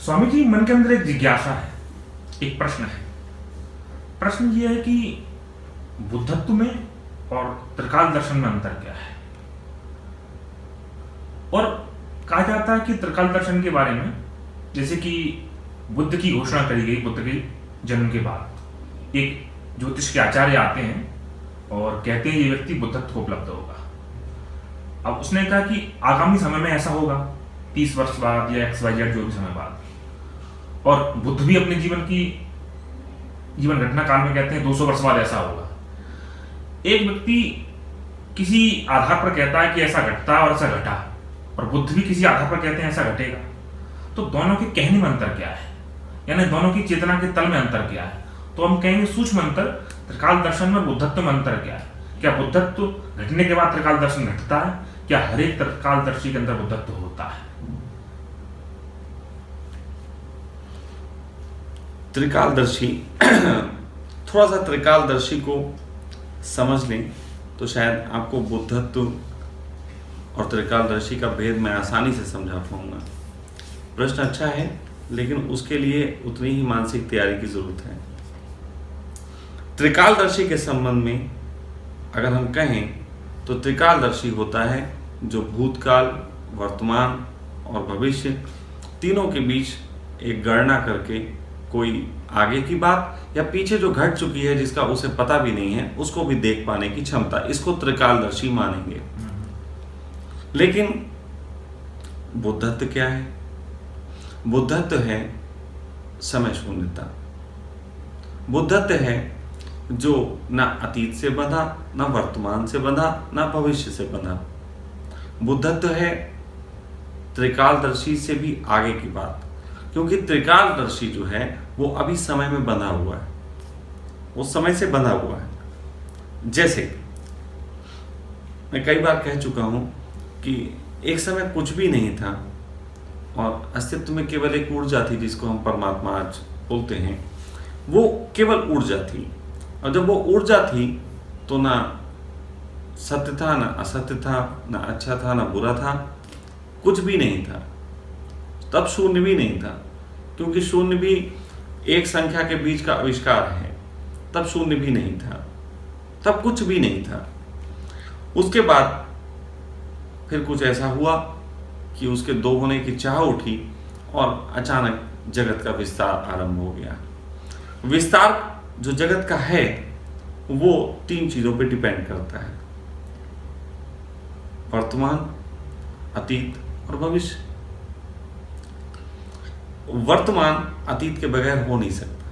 स्वामी जी, मन के अंदर एक जिज्ञासा है, एक प्रश्न है। प्रश्न ये है कि बुद्धत्व में और त्रिकाल दर्शन में अंतर क्या है। और कहा जाता है कि त्रिकाल दर्शन के बारे में, जैसे कि बुद्ध की घोषणा करी गई, बुद्ध के जन्म के बाद एक ज्योतिष के आचार्य आते हैं और कहते हैं ये व्यक्ति बुद्धत्व को उपलब्ध होगा। अब उसने कहा कि आगामी समय में ऐसा होगा, 30 वर्ष बाद या XYZ जो भी समय बाद। और बुद्ध भी अपने जीवन घटना काल में कहते हैं 200 वर्ष बाद ऐसा होगा। एक व्यक्ति किसी आधार पर कहता है कि ऐसा घटता और ऐसा घटा, और बुद्ध भी किसी आधार पर कहते हैं ऐसा घटेगा। तो दोनों के कहने में अंतर क्या है, यानी दोनों की चेतना के तल में अंतर क्या है। तो हम कहेंगे सूक्ष्म अंतर त्रिकाल दर्शन में बुद्धत्व में अंतर क्या है। क्या बुद्धत्व घटने के बाद त्रिकाल दर्शन घटता है? क्या हर एक त्रिकालदर्शी के अंदर बुद्धत्व होता है? त्रिकालदर्शी थोड़ा सा त्रिकालदर्शी को समझ लें तो शायद आपको बुद्धत्व और त्रिकालदर्शी का भेद मैं आसानी से समझा पाऊंगा। प्रश्न अच्छा है, लेकिन उसके लिए उतनी ही मानसिक तैयारी की जरूरत है। त्रिकालदर्शी के संबंध में अगर हम कहें तो त्रिकालदर्शी होता है जो भूतकाल, वर्तमान और भविष्य तीनों के बीच एक गणना करके कोई आगे की बात या पीछे जो घट चुकी है जिसका उसे पता भी नहीं है उसको भी देख पाने की क्षमता, इसको त्रिकालदर्शी मानेंगे। लेकिन बुद्धत्व क्या है? बुद्धत्व है समय शून्यता। बुद्धत्व है जो ना अतीत से बंधा, ना वर्तमान से बंधा, ना भविष्य से बंधा। बुद्धत्व है त्रिकालदर्शी से भी आगे की बात, क्योंकि त्रिकालदर्शी जो है वो अभी समय में बंधा हुआ है, वो समय से बंधा हुआ है। जैसे मैं कई बार कह चुका हूं कि एक समय कुछ भी नहीं था और अस्तित्व में केवल एक ऊर्जा थी जिसको हम परमात्मा आज बोलते हैं। वो केवल ऊर्जा थी, और जब वो ऊर्जा थी तो ना सत्य था, ना असत्य था, ना अच्छा था, ना बुरा था, कुछ भी नहीं था। तब शून्य भी नहीं था, क्योंकि शून्य भी एक संख्या के बीच का आविष्कार है। तब शून्य भी नहीं था, तब कुछ भी नहीं था। उसके बाद फिर कुछ ऐसा हुआ कि उसके दो होने की चाह उठी और अचानक जगत का विस्तार आरंभ हो गया। विस्तार जो जगत का है वो 3 चीजों पे डिपेंड करता है: वर्तमान, अतीत और भविष्य। वर्तमान अतीत के बगैर हो नहीं सकता,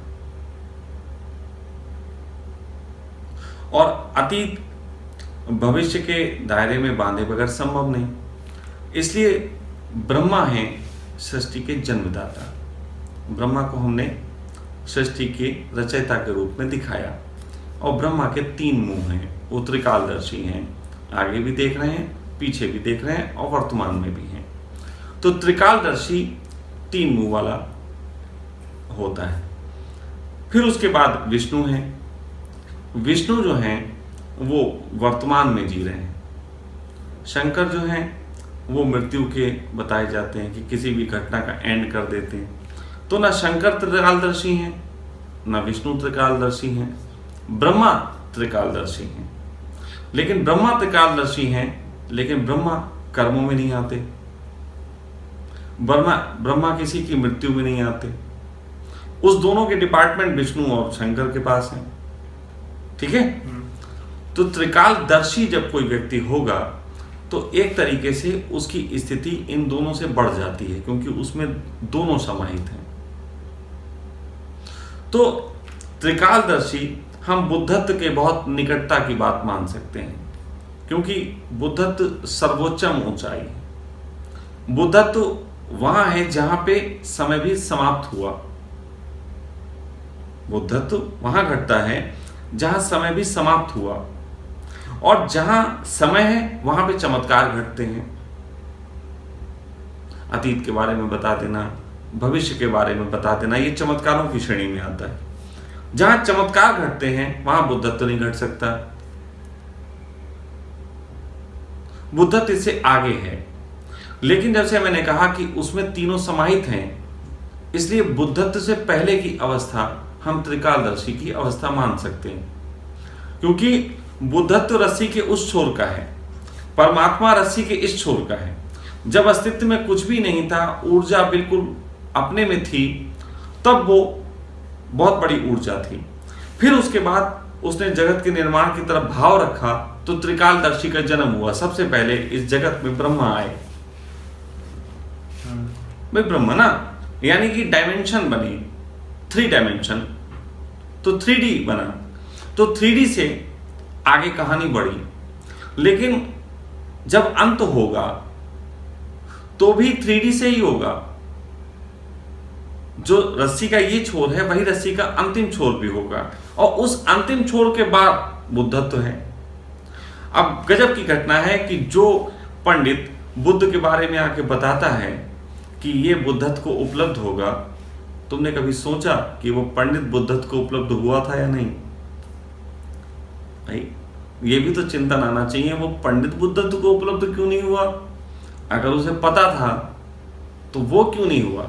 और अतीत भविष्य के दायरे में बांधे बगैर संभव नहीं। इसलिए ब्रह्मा है सृष्टि के जन्मदाता। ब्रह्मा को हमने सृष्टि के रचयिता के रूप में दिखाया, और ब्रह्मा के 3 मुंह हैं, वो त्रिकालदर्शी हैं। आगे भी देख रहे हैं, पीछे भी देख रहे हैं, और वर्तमान में भी हैं। तो त्रिकालदर्शी 3 मुंह वाला होता है। फिर उसके बाद विष्णु है। विष्णु जो हैं वो वर्तमान में जी रहे हैं। शंकर जो हैं वो मृत्यु के बताए जाते हैं कि किसी भी घटना का एंड कर देते हैं। तो ना शंकर त्रिकालदर्शी हैं, ना विष्णु त्रिकालदर्शी हैं, ब्रह्मा त्रिकालदर्शी हैं। लेकिन ब्रह्मा त्रिकालदर्शी हैं, लेकिन ब्रह्मा कर्मों में नहीं आते। ब्रह्मा किसी की मृत्यु में नहीं आते। उस दोनों के डिपार्टमेंट विष्णु और शंकर के पास हैं। ठीक है? तो त्रिकालदर्शी जब कोई व्यक्ति होगा तो एक तरीके से उसकी स्थिति इन दोनों से बढ़ जाती है, क्योंकि उसमें दोनों समाहित हैं। तो त्रिकालदर्शी हम बुद्धत्व के बहुत निकटता की बात मान सकते हैं, क्योंकि बुद्धत्व सर्वोच्चम ऊंचाई है। बुद्धत्व वहां है जहां पे समय भी समाप्त हुआ। बुद्धत्व वहां घटता है जहां समय भी समाप्त हुआ, और जहां समय है वहां पे चमत्कार घटते हैं। अतीत के बारे में बता देना, भविष्य के बारे में बता देना, ये चमत्कारों की श्रेणी में आता है। जहां चमत्कार घटते हैं वहां बुद्धत्व नहीं घट सकता। बुद्धत्व इससे आगे है। लेकिन जैसे मैंने कहा कि उसमें तीनों समाहित हैं, इसलिए बुद्धत्व से पहले की अवस्था हम त्रिकालदर्शी की अवस्था मान सकते हैं, क्योंकि बुद्धत्व रस्सी के उस छोर का है, परमात्मा रस्सी के इस छोर का है। जब अस्तित्व में कुछ भी नहीं था, ऊर्जा बिल्कुल अपने में थी, तब वो बहुत बड़ी ऊर्जा थी। फिर उसके बाद उसने जगत के निर्माण की तरफ भाव रखा, तो त्रिकालदर्शी का जन्म हुआ। सबसे पहले इस जगत में ब्रह्मा आए। भाई ब्रह्मा ना, यानी कि डायमेंशन बनी, 3 डायमेंशन, तो 3D बना। तो 3D से आगे कहानी बढ़ी, लेकिन जब अंत होगा तो भी 3D से ही होगा। जो रस्सी का ये छोर है, वही रस्सी का अंतिम छोर भी होगा, और उस अंतिम छोर के बाद बुद्धत्व है। अब गजब की घटना है कि जो पंडित बुद्ध के बारे में आके बताता है कि ये बुद्धत्व को उपलब्ध होगा, तुमने कभी सोचा कि वो पंडित बुद्धत्व को उपलब्ध हुआ था या नहीं? भाई ये भी तो चिंतन आना चाहिए, वो पंडित बुद्धत्व को उपलब्ध क्यों नहीं हुआ? अगर उसे पता था तो वो क्यों नहीं हुआ?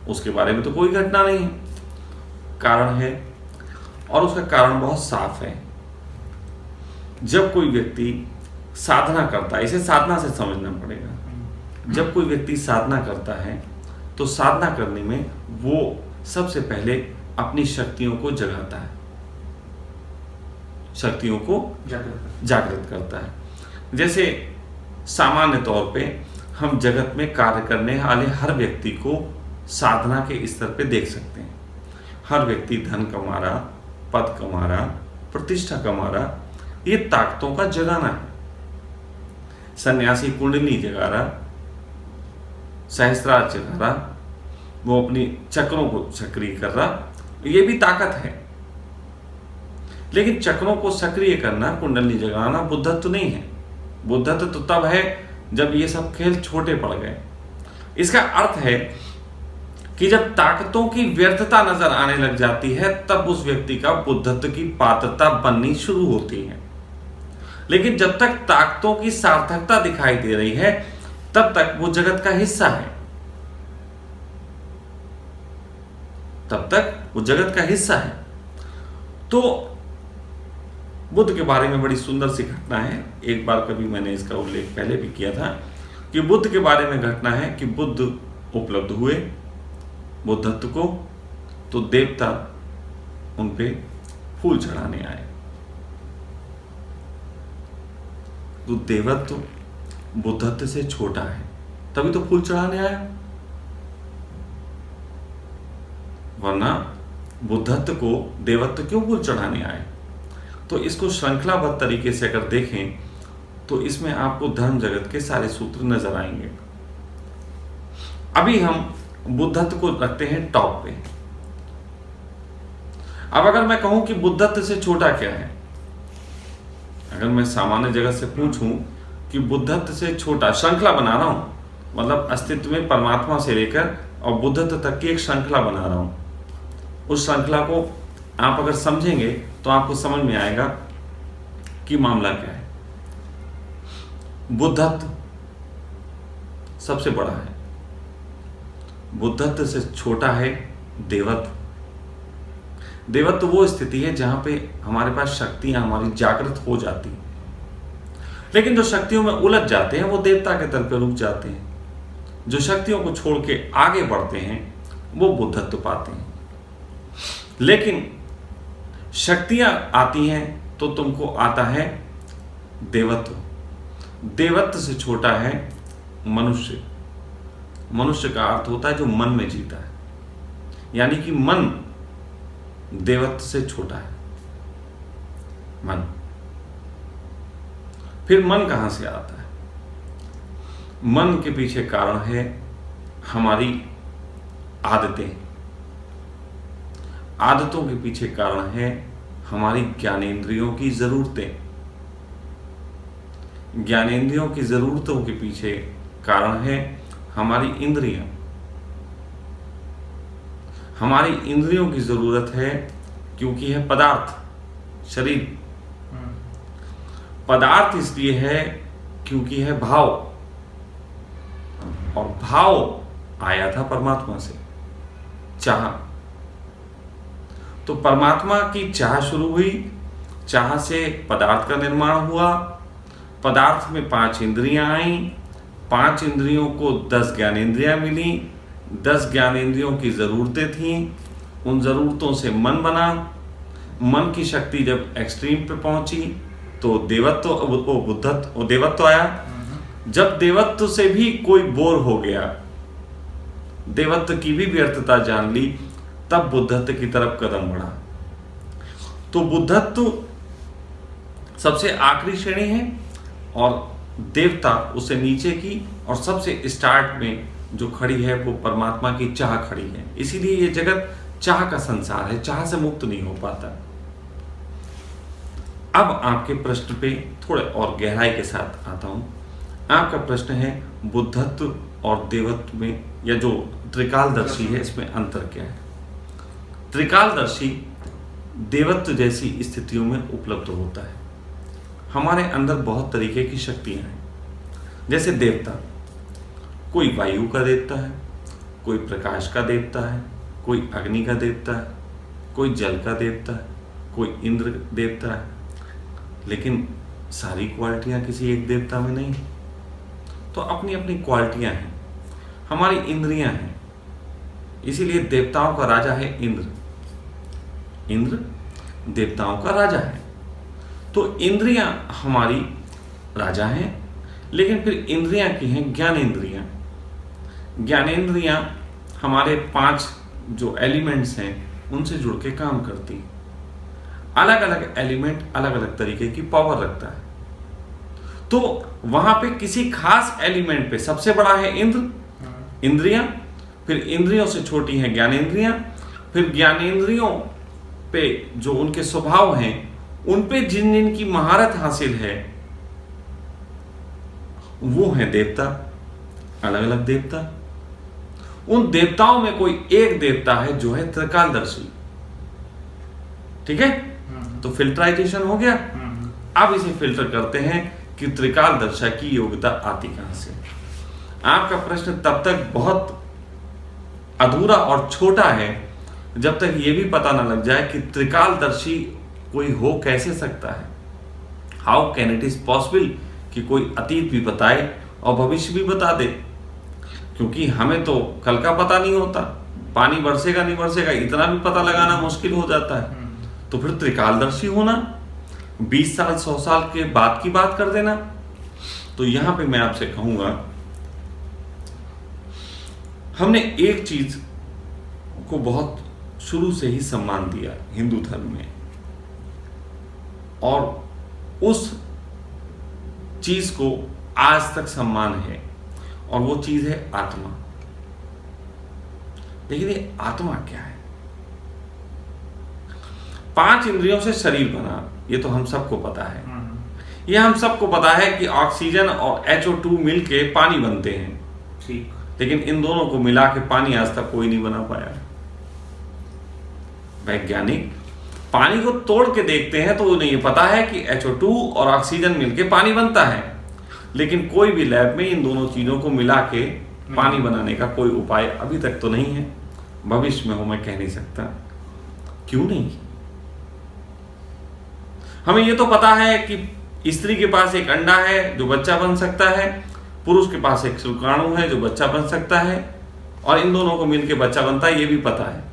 उसके बारे में तो कोई घटना नहीं है। कारण है, और उसका कारण बहुत साफ है। जब कोई व्यक्ति साधना करता है, इसे साधना से समझना पड़ेगा। जब कोई व्यक्ति साधना करता है तो साधना करने में वो सबसे पहले अपनी शक्तियों को जगाता है, शक्तियों को जागृत करता है। जैसे सामान्य तौर पे हम जगत में कार्य करने वाले हर व्यक्ति को साधना के स्तर पे देख सकते हैं। हर व्यक्ति धन कमा रहा, पद कमा रहा, प्रतिष्ठा कमा रहा, ये ताकतों का जगाना है। सन्यासी कुंडली जगा रहा, सहस्त्रार जगा रहा, वो अपनी चक्रों को सक्रिय कर रहा, ये भी ताकत है। लेकिन चक्रों को सक्रिय करना, कुंडली जगाना बुद्धत्व नहीं है। बुद्धत्व तो तब है जब ये सब खेल छोटे पड़ गए। इसका अर्थ है कि जब ताकतों की व्यर्थता नजर आने लग जाती है, तब उस व्यक्ति का बुद्धत्व की पात्रता बननी शुरू होती है। लेकिन जब तक ताकतों की सार्थकता दिखाई दे रही है, तब तक वो जगत का हिस्सा है, तब तक वो जगत का हिस्सा है। तो बुद्ध के बारे में बड़ी सुंदर सी घटना है। एक बार कभी मैंने इसका उल्लेख पहले भी किया था कि बुद्ध के बारे में घटना है कि बुद्ध उपलब्ध हुए बुद्धत्व को, तो देवता उन पे फूल चढ़ाने आए। तो देवत्व बुद्धत्व से छोटा है, तभी तो फूल चढ़ाने आया, वरना बुद्धत्व को देवत्व क्यों फूल चढ़ाने आए? तो इसको श्रृंखलाबद्ध तरीके से अगर देखें तो इसमें आपको धर्म जगत के सारे सूत्र नजर आएंगे। अभी हम बुद्धत्व को रखते हैं टॉप पे। अब अगर मैं कहूं कि बुद्धत्व से छोटा क्या है, अगर मैं सामान्य जगत से पूछूं कि बुद्धत्व से छोटा, श्रृंखला बना रहा हूं, मतलब अस्तित्व में परमात्मा से लेकर और बुद्धत्व तक की एक श्रृंखला बना रहा हूं, उस श्रृंखला को आप अगर समझेंगे तो आपको समझ में आएगा कि मामला क्या है। बुद्धत्व सबसे बड़ा है, बुद्धत्व से छोटा है देवत्व। देवत्व वो स्थिति है जहां पे हमारे पास शक्तियां हमारी जागृत हो जाती हैं, लेकिन जो शक्तियों में उलझ जाते हैं वो देवता के तल पे रुक जाते हैं। जो शक्तियों को छोड़ के आगे बढ़ते हैं वो बुद्धत्व पाते हैं। लेकिन शक्तियां आती हैं तो तुमको आता है देवत्व। देवत्व से छोटा है मनुष्य। मनुष्य का अर्थ होता है जो मन में जीता है, यानी कि मन देवत्व से छोटा है। मन, फिर मन कहां से आता है? मन के पीछे कारण है हमारी आदतें। आदतों के पीछे कारण है हमारी ज्ञानेंद्रियों की जरूरतें। ज्ञानेंद्रियों की जरूरतों के पीछे कारण है हमारी इंद्रियां। हमारी इंद्रियों की जरूरत है क्योंकि है पदार्थ, शरीर। पदार्थ इसलिए है क्योंकि है भाव, और भाव आया था परमात्मा से। चाह। तो परमात्मा की चाह शुरू हुई, चाह से पदार्थ का निर्माण हुआ, पदार्थ में 5 इंद्रियां आईं, 5 इंद्रियों को 10 ज्ञानेंद्रियां मिली, 10 ज्ञानेंद्रियों की ज़रूरतें थीं, उन ज़रूरतों से मन बना, मन की शक्ति जब एक्सट्रीम पे पहुंची तो देवत्व आया। जब देवत्व से भी कोई बोर हो गया, देवत्व की भी व्यर्थता जान ली, तब बुद्धत्व की तरफ कदम बढ़ा। तो बुद्धत्व सबसे आखिरी श्रेणी है और देवता उससे नीचे की, और सबसे स्टार्ट में जो खड़ी है वो परमात्मा की चाह खड़ी है। इसीलिए ये जगत चाह का संसार है, चाह से मुक्त नहीं हो पाता। अब आपके प्रश्न पे थोड़े और गहराई के साथ आता हूं। आपका प्रश्न है बुद्धत्व और देवत्व में, या जो त्रिकालदर्शी है, इसमें अंतर क्या है? त्रिकालदर्शी देवत्व जैसी स्थितियों में उपलब्ध होता है। हमारे अंदर बहुत तरीके की शक्तियां हैं। जैसे देवता, कोई वायु का देवता है, कोई प्रकाश का देवता है, कोई अग्नि का देवता है, कोई जल का देवता है, कोई इंद्र देवता है। लेकिन सारी क्वालिटियां किसी एक देवता में नहीं। तो अपनी अपनी क्वालिटियां हैं। हमारी इंद्रियां हैं, इसीलिए देवताओं का राजा है इंद्र। इंद्र देवताओं का राजा है। तो इंद्रियां हमारी राजा हैं, लेकिन फिर इंद्रियां की हैं ज्ञानेंद्रियां। ज्ञानेंद्रियां हमारे 5 जो एलिमेंट्स हैं उनसे जुड़ के काम करती हैं। अलग अलग एलिमेंट अलग अलग तरीके की पावर रखता है। तो वहां पे किसी खास एलिमेंट पे सबसे बड़ा है इंद्र, इंद्रियां, फिर इंद्रियों से छोटी हैं ज्ञानेंद्रियां, फिर ज्ञानेंद्रियों पे जो उनके स्वभाव हैं उन पे जिन जिन की महारत हासिल है वो है देवता। अलग अलग देवता। उन देवताओं में कोई एक देवता है जो है त्रिकालदर्शी। ठीक है, तो फिल्टराइजेशन हो गया। अब इसे फिल्टर करते हैं कि त्रिकालदर्शी की योग्यता आती कहां से। आपका प्रश्न तब तक बहुत अधूरा और छोटा है जब तक यह भी पता न लग जाए कि त्रिकालदर्शी कोई हो कैसे सकता है। How can it is possible कि कोई अतीत भी बताए और भविष्य भी बता दे, क्योंकि हमें तो कल का पता नहीं होता। पानी बरसेगा नहीं बरसेगा इतना भी पता लगाना मुश्किल हो जाता है। तो फिर त्रिकालदर्शी होना 20 साल 100 साल के बाद की बात कर देना। तो यहां पे मैं आपसे कहूंगा, हमने एक चीज को बहुत शुरू से ही सम्मान दिया हिंदू धर्म में, और उस चीज को आज तक सम्मान है, और वो चीज है आत्मा। लेकिन ये आत्मा क्या है? 5 इंद्रियों से शरीर बना, ये तो हम सबको पता है। ये हम सबको पता है कि ऑक्सीजन और HO2 मिलके पानी बनते हैं। ठीक। लेकिन इन दोनों को मिला के पानी आज तक कोई नहीं बना पाया। वैज्ञानिक पानी को तोड़ के देखते हैं तो उन्हें ये पता है कि HO2 और ऑक्सीजन मिलके पानी बनता है, लेकिन कोई भी लैब में इन दोनों चीजों को मिला के पानी बनाने का कोई उपाय अभी तक तो नहीं है। भविष्य में हो मैं कह नहीं सकता। क्यों नहीं? हमें ये तो पता है कि स्त्री के पास एक अंडा है जो बच्चा बन सकता है, पुरुष के पास एक शुक्राणु है जो बच्चा बन सकता है, और इन दोनों को मिलके बच्चा बनता है, ये भी पता है।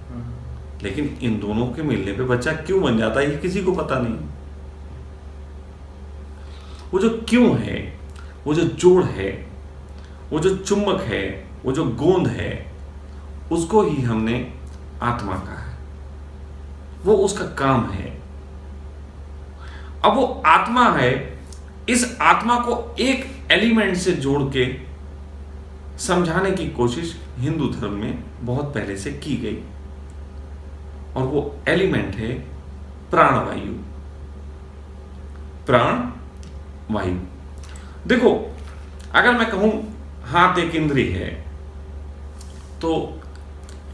लेकिन इन दोनों के मिलने पे बच्चा क्यों बन जाता है ये किसी को पता नहीं। वो जो क्यों है, वो जो जोड़ है, वो जो चुंबक है, वो जो गोंद है, उसको ही हमने आत्मा कहा है। वो उसका काम है। अब वो आत्मा है, इस आत्मा को एक एलिमेंट से जोड़ के समझाने की कोशिश हिंदू धर्म में बहुत पहले से की गई, और वो एलिमेंट है प्राणवायु। प्राण वायु। देखो, अगर मैं कहूं हाथ एक इंद्रिय है तो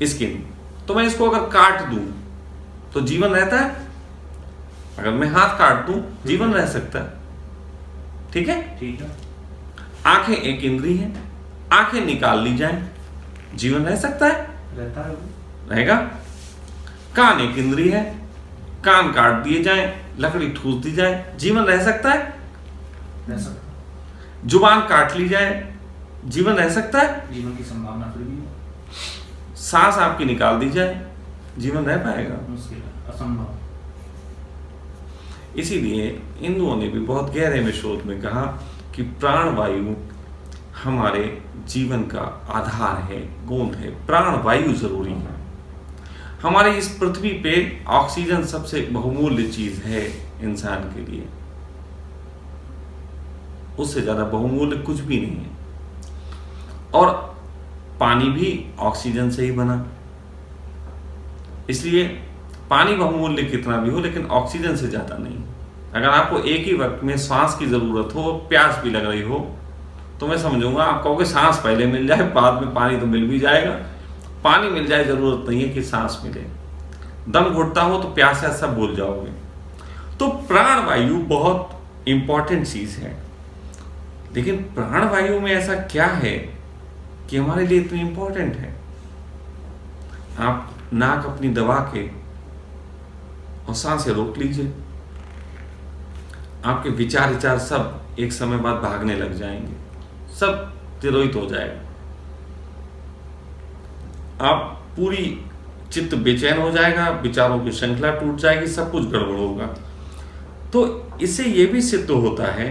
स्किन, तो मैं इसको अगर काट दूं तो जीवन रहता है? अगर मैं हाथ काट दूं जीवन रह सकता है। ठीक है? ठीक है। आंखें एक इंद्रिय है, आंखें निकाल ली जाएं, जीवन रह सकता है? रहता है। रहेगा? कान एक इंद्रिय है, कान काट दिए जाए, लकड़ी ठूस दी जाए, जीवन रह सकता है? रह सकता जुबान काट ली जाए, जीवन रह सकता है? है। जीवन की संभावना फिर भी है। सांस आपकी निकाल दी जाए, जीवन रह पाएगा? मुश्किल है, असंभव। इसीलिए हिंदुओं ने भी बहुत गहरे में शोध में कहा कि प्राणवायु हमारे जीवन का आधार है, गोंद है। प्राणवायु जरूरी है। हमारे इस पृथ्वी पे ऑक्सीजन सबसे बहुमूल्य चीज है इंसान के लिए, उससे ज्यादा बहुमूल्य कुछ भी नहीं है। और पानी भी ऑक्सीजन से ही बना, इसलिए पानी बहुमूल्य कितना भी हो लेकिन ऑक्सीजन से ज्यादा नहीं। अगर आपको एक ही वक्त में सांस की जरूरत हो, प्यास भी लग रही हो, तो मैं समझूंगा आप कहोगे सांस पहले मिल जाए, बाद में पानी तो मिल भी जाएगा। पानी मिल जाए, जरूरत नहीं है कि सांस मिले। दम घुटता हो तो प्यास है सब भूल जाओगे। तो प्राणवायु बहुत इंपॉर्टेंट चीज है। लेकिन प्राणवायु में ऐसा क्या है कि हमारे लिए इतनी इंपॉर्टेंट है? आप नाक अपनी दबा के और सांसें रोक लीजिए, आपके विचार सब एक समय बाद भागने लग जाएंगे, सब तिरोहित हो जाएगा। आप पूरी चित्त बेचैन हो जाएगा, विचारों की श्रृंखला टूट जाएगी, सब कुछ गड़बड़ होगा। तो इससे यह भी सिद्ध होता है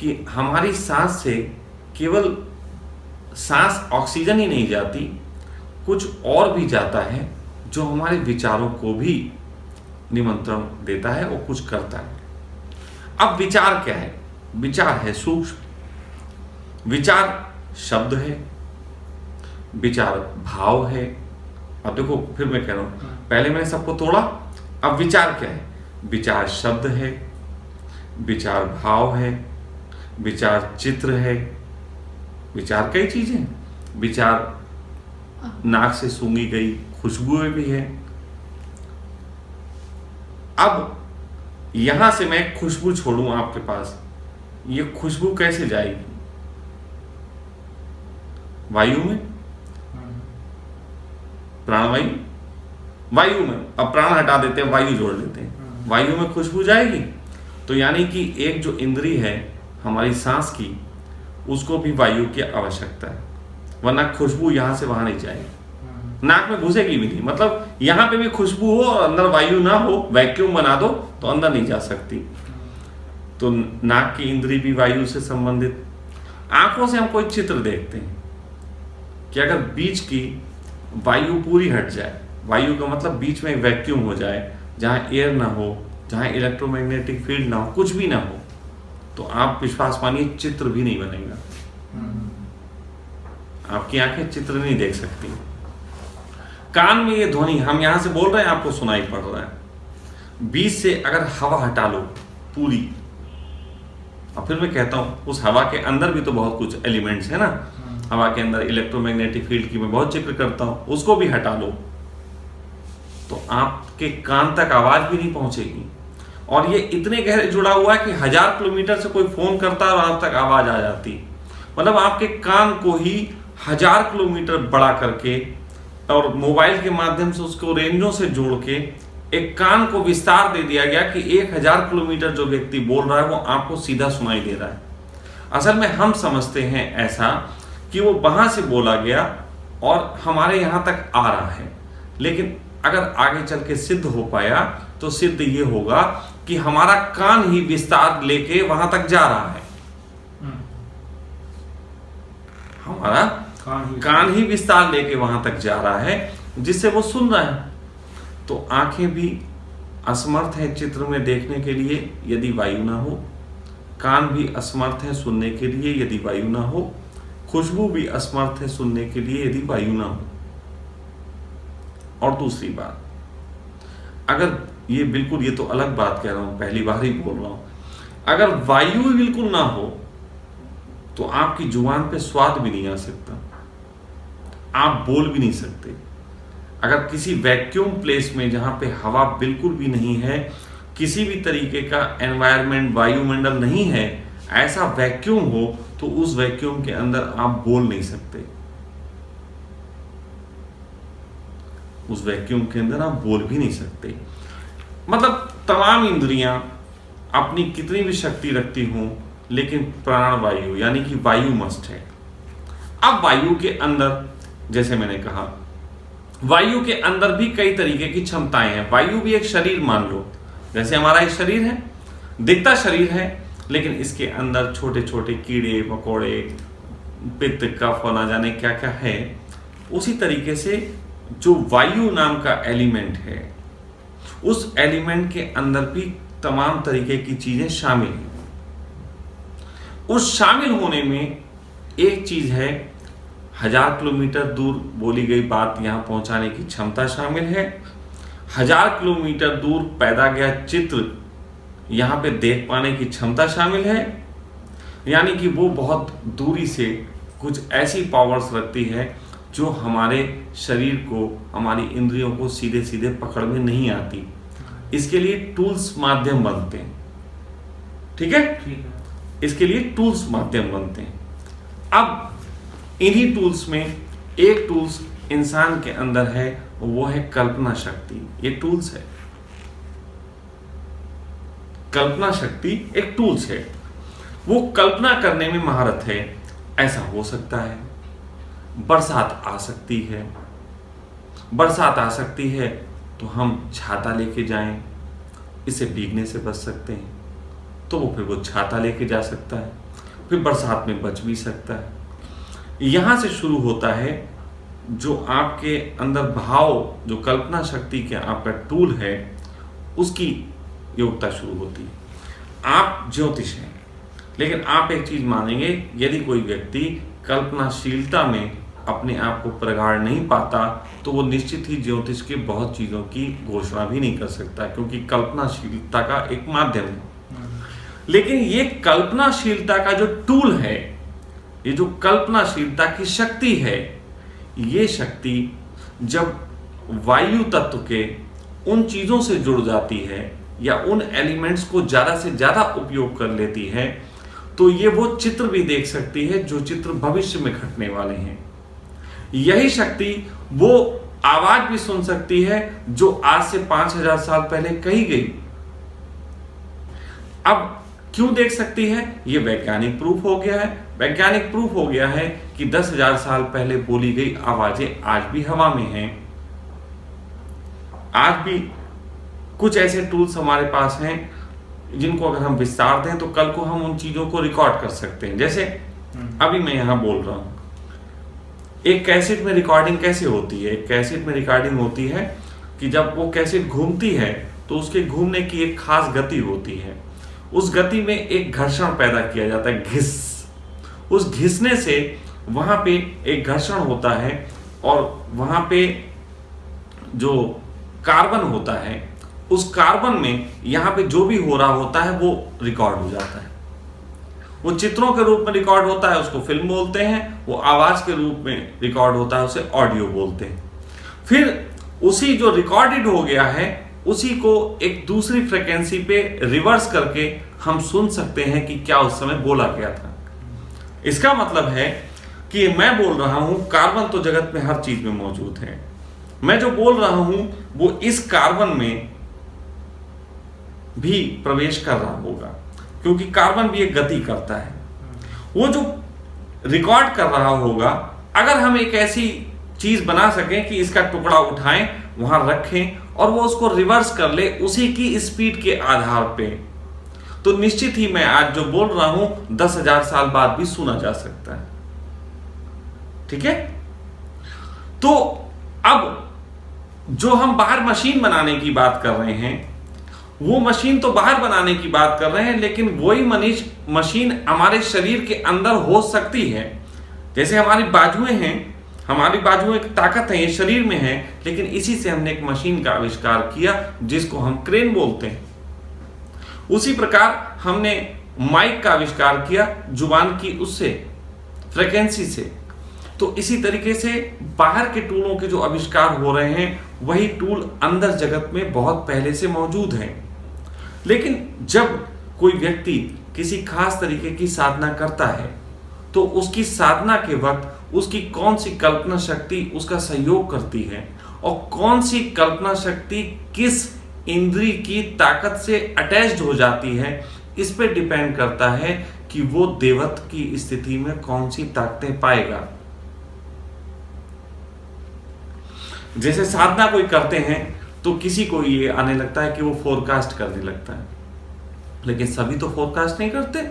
कि हमारी सांस से केवल सांस ऑक्सीजन ही नहीं जाती, कुछ और भी जाता है जो हमारे विचारों को भी निमंत्रण देता है और कुछ करता है। अब विचार क्या है? विचार है सूक्ष्म, विचार शब्द है, विचार भाव है। अब देखो फिर मैं कह रहा हूं, पहले मैंने सबको तोड़ा, अब विचार क्या है? विचार शब्द है, विचार भाव है, विचार चित्र है, विचार कई चीजें। विचार नाक से सूंघी गई खुशबुएं भी है। अब यहां से मैं खुशबू छोड़ूं आपके पास, ये खुशबू कैसे जाएगी? वायु में, प्राणवायु, वायु में। अब प्राण हटा देते हैं, वायु जोड़ लेते हैं, वायु में खुशबू जाएगी। तो यानी कि एक जो इंद्री है हमारी सांस की, उसको भी वायु की आवश्यकता है, वरना खुशबू यहां से वहां नहीं जाएगी, नाक में घुसेगी भी नहीं। मतलब यहां पे भी खुशबू हो और अंदर वायु ना हो, वैक्यूम बना दो तो अंदर नहीं जा सकती। तो नाक की इंद्री भी वायु से संबंधित। आंखों से हम कोई चित्र देखते हैं कि अगर बीच की वायु पूरी हट जाए, वायु का मतलब बीच में वैक्यूम हो जाए, जहां एयर ना हो, जहां इलेक्ट्रोमैग्नेटिक फील्ड ना हो, कुछ भी ना हो, तो आप विश्वास मानिए चित्र भी नहीं बनेगा। आपकी आंखें चित्र नहीं देख सकती। कान में ये ध्वनि हम यहां से बोल रहे हैं, आपको सुनाई पड़ रहा है। बीच से अगर हवा हटा लो पूरी, और फिर मैं कहता हूं उस हवा के अंदर भी तो बहुत कुछ एलिमेंट्स है ना, हवा के अंदर इलेक्ट्रोमैग्नेटिक फील्ड की मैं बहुत जिक्र करता हूं, उसको भी हटा लो तो आपके कान तक आवाज भी नहीं पहुंचेगी। और ये इतने गहरे जुड़ा हुआ है कि 1000 किलोमीटर से कोई फोन करता है और आप तक आवाज आ जाती। मतलब आपके कान को ही 1000 किलोमीटर बड़ा करके और मोबाइल के माध्यम से उसको रेंजों से जोड़ के एक कान को विस्तार दे दिया गया कि 1000 किलोमीटर जो व्यक्ति बोल रहा है वो आपको सीधा सुनाई दे रहा है। असल में हम समझते हैं ऐसा कि वो वहां से बोला गया और हमारे यहां तक आ रहा है, लेकिन अगर आगे चल के सिद्ध हो पाया तो सिद्ध ये होगा कि हमारा कान ही विस्तार लेके वहां तक जा रहा है। हमारा कान ही विस्तार लेके वहां तक जा रहा है जिससे वो सुन रहा है। तो आंखें भी असमर्थ है चित्र में देखने के लिए यदि वायु ना हो, कान भी असमर्थ है सुनने के लिए यदि वायु ना हो, खुशबू भी असमर्थ है सुनने के लिए यदि वायु ना हो। और दूसरी बात, अगर ये बिल्कुल, ये तो अलग बात कह रहा हूं, पहली बार ही बोल रहा हूं, अगर वायु ही बिल्कुल ना हो तो आपकी जुबान पे स्वाद भी नहीं आ सकता, आप बोल भी नहीं सकते। अगर किसी वैक्यूम प्लेस में जहां पे हवा बिल्कुल भी नहीं है, किसी भी तरीके का एनवायरनमेंट वायुमंडल नहीं है, ऐसा वैक्यूम हो तो उस वैक्यूम के अंदर आप बोल नहीं सकते। उस वैक्यूम के अंदर आप बोल भी नहीं सकते। मतलब तमाम इंद्रियां अपनी कितनी भी शक्ति रखती हों, लेकिन प्राणवायु यानी कि वायु मस्ट है। अब वायु के अंदर, जैसे मैंने कहा, वायु के अंदर भी कई तरीके की क्षमताएं हैं। वायु भी एक शरीर मान लो, जैसे हमारा एक शरीर है, दिखता शरीर है, लेकिन इसके अंदर छोटे छोटे कीड़े मकोड़े, पित्त कफ और ना जाने क्या क्या है। उसी तरीके से जो वायु नाम का एलिमेंट है, उस एलिमेंट के अंदर भी तमाम तरीके की चीजें शामिल हैं। उस शामिल होने में एक चीज है, 1000 किलोमीटर दूर बोली गई बात यहां पहुंचाने की क्षमता शामिल है। 1000 किलोमीटर दूर पैदा गया चित्र यहां पे देख पाने की क्षमता शामिल है। यानी कि वो बहुत दूरी से कुछ ऐसी पावर्स रखती है जो हमारे शरीर को, हमारी इंद्रियों को सीधे सीधे पकड़ में नहीं आती। इसके लिए टूल्स माध्यम बनते हैं। ठीक है, इसके लिए टूल्स माध्यम बनते हैं। अब इन्हीं टूल्स में एक टूल्स इंसान के अंदर है, वो है कल्पना शक्ति। ये टूल्स है, कल्पना शक्ति एक टूल्स है। वो कल्पना करने में महारत है। ऐसा हो सकता है बरसात आ सकती है, बरसात आ सकती है तो हम छाता लेके जाएं, इसे भीगने से बच सकते हैं, तो वो फिर वो छाता लेके जा सकता है, फिर बरसात में बच भी सकता है। यहां से शुरू होता है जो आपके अंदर भाव, जो कल्पना शक्ति के आपका टूल है, उसकी योग्यता शुरू होती है। आप ज्योतिष हैं, लेकिन आप एक चीज मानेंगे, यदि कोई व्यक्ति कल्पनाशीलता में अपने आप को प्रगाढ़ नहीं पाता तो वो निश्चित ही ज्योतिष के बहुत चीजों की घोषणा भी नहीं कर सकता, क्योंकि कल्पनाशीलता का एक माध्यम है। लेकिन ये कल्पनाशीलता का जो टूल है, ये जो कल्पनाशीलता की शक्ति है, ये शक्ति जब वायु तत्व के उन चीजों से जुड़ जाती है या उन एलिमेंट्स को ज्यादा से ज्यादा उपयोग कर लेती है, तो ये वो चित्र भी देख सकती है जो चित्र भविष्य में घटने वाले हैं। यही शक्ति वो आवाज भी सुन सकती है जो आज से 5000 साल पहले कही गई। अब क्यों देख सकती है? ये वैज्ञानिक प्रूफ हो गया है। वैज्ञानिक प्रूफ हो गया है कि 10,000 साल पहले बोली गई आवाजें आज भी हवा में हैं। आज भी कुछ ऐसे टूल्स हमारे पास हैं जिनको अगर हम विस्तार दें तो कल को हम उन चीजों को रिकॉर्ड कर सकते हैं। जैसे अभी मैं यहां बोल रहा हूं, एक कैसेट में रिकॉर्डिंग कैसे होती है? एक कैसेट में रिकॉर्डिंग होती है कि जब वो कैसेट घूमती है तो उसके घूमने की एक खास गति होती है। उस गति में एक घर्षण पैदा किया जाता है, घिस। उस घिसने से वहां पे एक घर्षण होता है और वहां पे जो कार्बन होता है, उस कार्बन में यहां पे जो भी हो रहा होता है वो रिकॉर्ड हो जाता है। वो चित्रों के रूप में रिकॉर्ड होता है, उसको फिल्म बोलते हैं। वो आवाज के रूप में रिकॉर्ड होता है, उसे ऑडियो बोलते हैं। फिर उसी जो रिकॉर्डेड हो गया है उसी को एक दूसरी फ्रीक्वेंसी पे रिवर्स करके हम सुन सकते हैं कि क्या उस समय बोला गया था। इसका मतलब है कि मैं बोल रहा हूं, कार्बन तो जगत में हर चीज में मौजूद है। मैं जो बोल रहा हूं वो इस कार्बन में भी प्रवेश कर रहा होगा, क्योंकि कार्बन भी एक गति करता है। वो जो रिकॉर्ड कर रहा होगा, अगर हम एक ऐसी चीज बना सकें कि इसका टुकड़ा उठाएं, वहां रखें और वो उसको रिवर्स कर ले उसी की स्पीड के आधार पे, तो निश्चित ही मैं आज जो बोल रहा हूं 10,000 साल बाद भी सुना जा सकता है। ठीक है? तो अब जो हम बाहर मशीन बनाने की बात कर रहे हैं, वो मशीन तो बाहर बनाने की बात कर रहे हैं, लेकिन वही मशीन हमारे शरीर के अंदर हो सकती है। जैसे हमारी बाजुएं हैं, हमारी बाजुएं एक ताकत है, ये शरीर में है, लेकिन इसी से हमने एक मशीन का आविष्कार किया जिसको हम क्रेन बोलते हैं। उसी प्रकार हमने माइक का आविष्कार किया जुबान की उससे फ्रीक्वेंसी से। तो इसी तरीके से बाहर के टूलों के जो आविष्कार हो रहे हैं, वही टूल अंदर जगत में बहुत पहले से मौजूद हैं। लेकिन जब कोई व्यक्ति किसी खास तरीके की साधना करता है तो उसकी साधना के वक्त उसकी कौन सी कल्पना शक्ति उसका सहयोग करती है और कौन सी कल्पना शक्ति किस इंद्रिय की ताकत से अटैच्ड हो जाती है, इस पे डिपेंड करता है कि वो देवत्व की स्थिति में कौन सी ताकतें पाएगा। जैसे साधना कोई करते हैं तो किसी को ये आने लगता है कि वो फोरकास्ट करने लगता है, लेकिन सभी तो फोरकास्ट नहीं करते।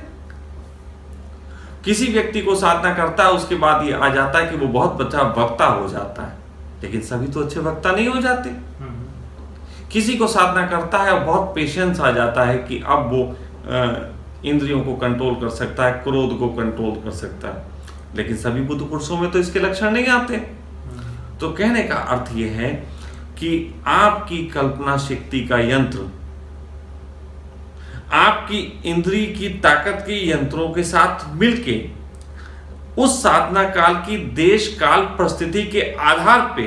किसी व्यक्ति को साधना करता है, उसके बाद ये आ जाता है कि वो बहुत अच्छा वक्ता हो जाता है, लेकिन सभी तो अच्छे वक्ता नहीं हो जाते। किसी को साधना करता है और बहुत पेशेंस आ जाता है कि अब वो इंद्रियों को कंट्रोल कर सकता है, क्रोध को कंट्रोल कर सकता है, लेकिन सभी बुद्ध पुरुषों में तो इसके लक्षण नहीं आते। तो कहने का अर्थ यह है कि आपकी कल्पना शक्ति का यंत्र आपकी इंद्रिय की ताकत के यंत्रों के साथ मिलके उस साधना काल की देश काल परिस्थिति के आधार पे